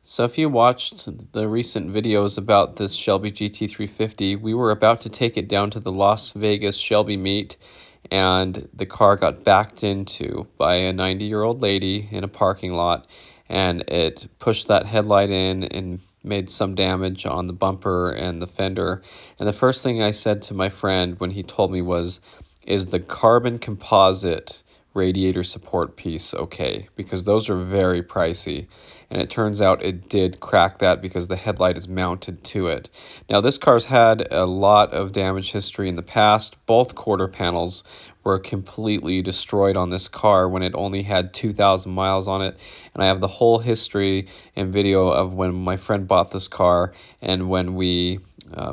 So if you watched the recent videos about this Shelby GT350, we were about to take it down to the Las Vegas Shelby meet, and the car got backed into by a 90-year-old lady in a parking lot, and it pushed that headlight in and made some damage on the bumper and the fender. And the first thing I said to my friend when he told me was, is the carbon composite radiator support piece okay? Because those are very pricey, and it turns out it did crack that because the headlight is mounted to it. Now this car's had a lot of damage history in the past. Both quarter panels were completely destroyed on this car when it only had 2,000 miles on it, and I have the whole history and video of when my friend bought this car and when we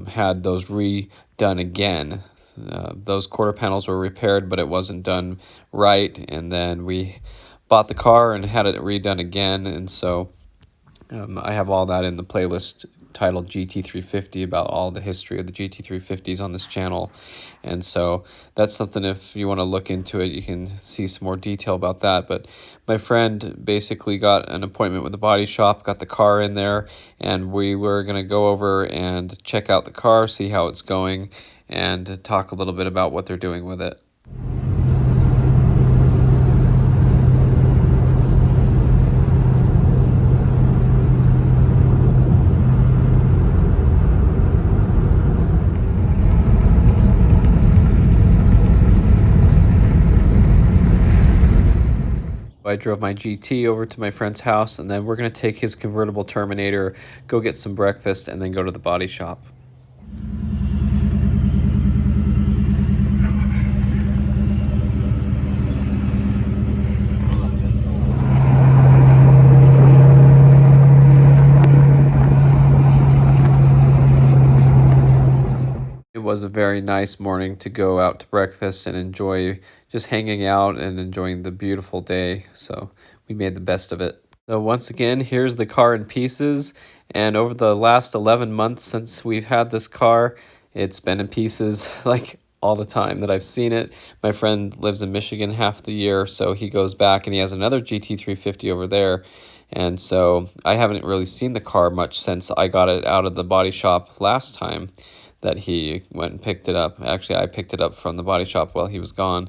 had those redone again. Those quarter panels were repaired, but it wasn't done right, and then we bought the car and had it redone again, and so I have all that in the playlist titled GT350 about all the history of the GT350s on this channel. And so that's something, if you want to look into it, you can see some more detail about that. But my friend basically got an appointment with the body shop, got the car in there, and we were going to go over and check out the car, see how it's going, and talk a little bit about what they're doing with it. I drove my GT over to my friend's house, and then we're going to take his convertible Terminator, go get some breakfast, and then go to the body shop. It was a very nice morning to go out to breakfast and enjoy just hanging out and enjoying the beautiful day. So we made the best of it. So once again, here's the car in pieces. And over the last 11 months since we've had this car, it's been in pieces like all the time that I've seen it. My friend lives in Michigan half the year, so he goes back and he has another GT350 over there. And so I haven't really seen the car much since I got it out of the body shop last time that he went and picked it up. Actually, I picked it up from the body shop while he was gone,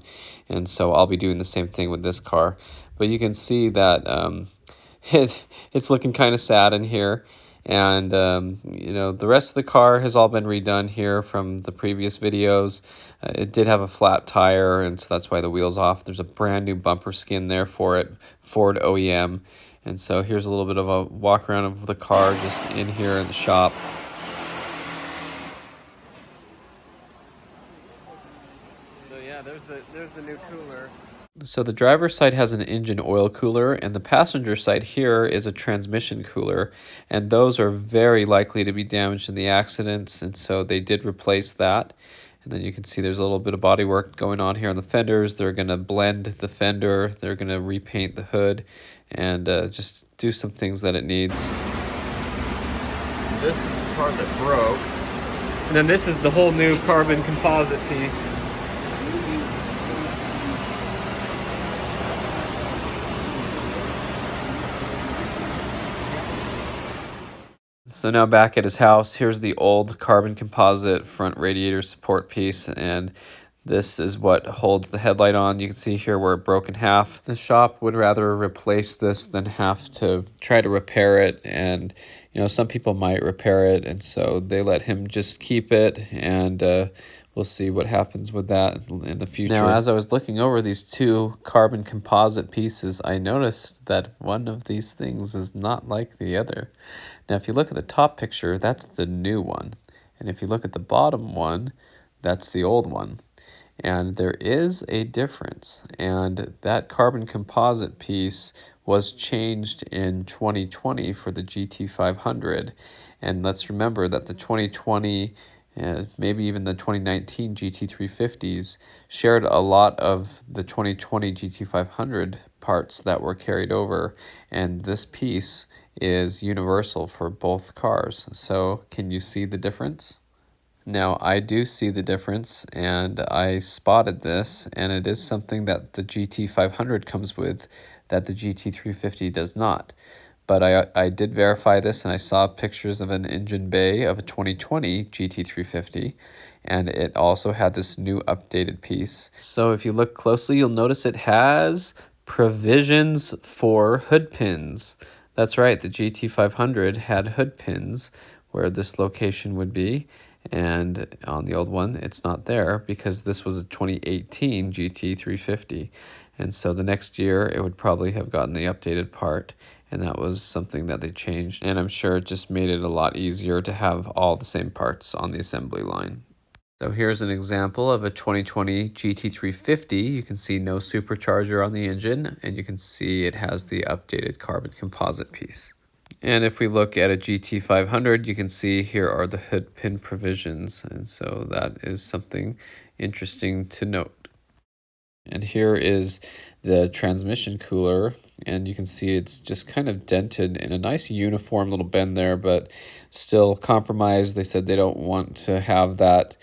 and so I'll be doing the same thing with this car. But you can see that it's looking kind of sad in here, and the rest of the car has all been redone here from the previous videos. It did have a flat tire, and so that's why the wheel's off. There's a brand new bumper skin there for it, Ford OEM. And so here's a little bit of a walk around of the car just in here in the shop. So yeah, there's the new cooler. So the driver's side has an engine oil cooler, and the passenger side here is a transmission cooler, and those are very likely to be damaged in the accidents, and so they did replace that. And then you can see there's a little bit of body work going on here on the fenders. They're going to blend the fender, they're going to repaint the hood, and just do some things that it needs. This is the part that broke. And then this is the whole new carbon composite piece. So now back at his house, here's the old carbon composite front radiator support piece, and this is what holds the headlight on. You can see here where it broke in half. The shop would rather replace this than have to try to repair it, and some people might repair it, and so they let him just keep it, and we'll see what happens with that in the future. Now, as I was looking over these two carbon composite pieces, I noticed that one of these things is not like the other. Now, if you look at the top picture, that's the new one. And if you look at the bottom one, that's the old one. And there is a difference. And that carbon composite piece was changed in 2020 for the GT500. And let's remember that the 2020 maybe even the 2019 GT350s shared a lot of the 2020 GT500 parts that were carried over, and this piece is universal for both cars. So can you see the difference? Now, I do see the difference, and I spotted this, and it is something that the GT500 comes with that the GT350 does not. but I did verify this, and I saw pictures of an engine bay of a 2020 GT350, and it also had this new updated piece. So if you look closely, you'll notice it has provisions for hood pins. That's right, the GT500 had hood pins where this location would be, and on the old one it's not there because this was a 2018 GT350, and so the next year it would probably have gotten the updated part, and that was something that they changed, and I'm sure it just made it a lot easier to have all the same parts on the assembly line. So here's an example of a 2020 GT350. You can see no supercharger on the engine, and you can see it has the updated carbon composite piece. And if we look at a GT500, you can see here are the hood pin provisions, and so that is something interesting to note. And here is the transmission cooler, and you can see it's just kind of dented in a nice uniform little bend there, but still compromised. They said they don't want to have that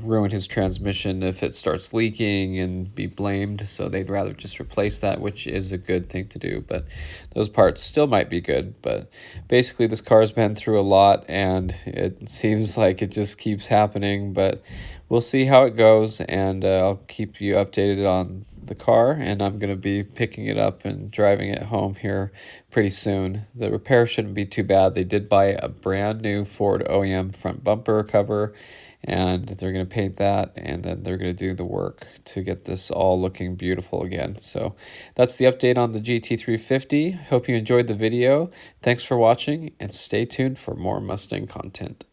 ruin his transmission if it starts leaking and be blamed, so they'd rather just replace that, which is a good thing to do, but those parts still might be good. But basically this car's been through a lot, and it seems like it just keeps happening, but we'll see how it goes, and I'll keep you updated on the car, and I'm going to be picking it up and driving it home here pretty soon. The repair shouldn't be too bad. They did buy a brand new Ford OEM front bumper cover, and they're going to paint that, and then they're going to do the work to get this all looking beautiful again. So that's the update on the GT350. Hope you enjoyed the video. Thanks for watching, and stay tuned for more Mustang content.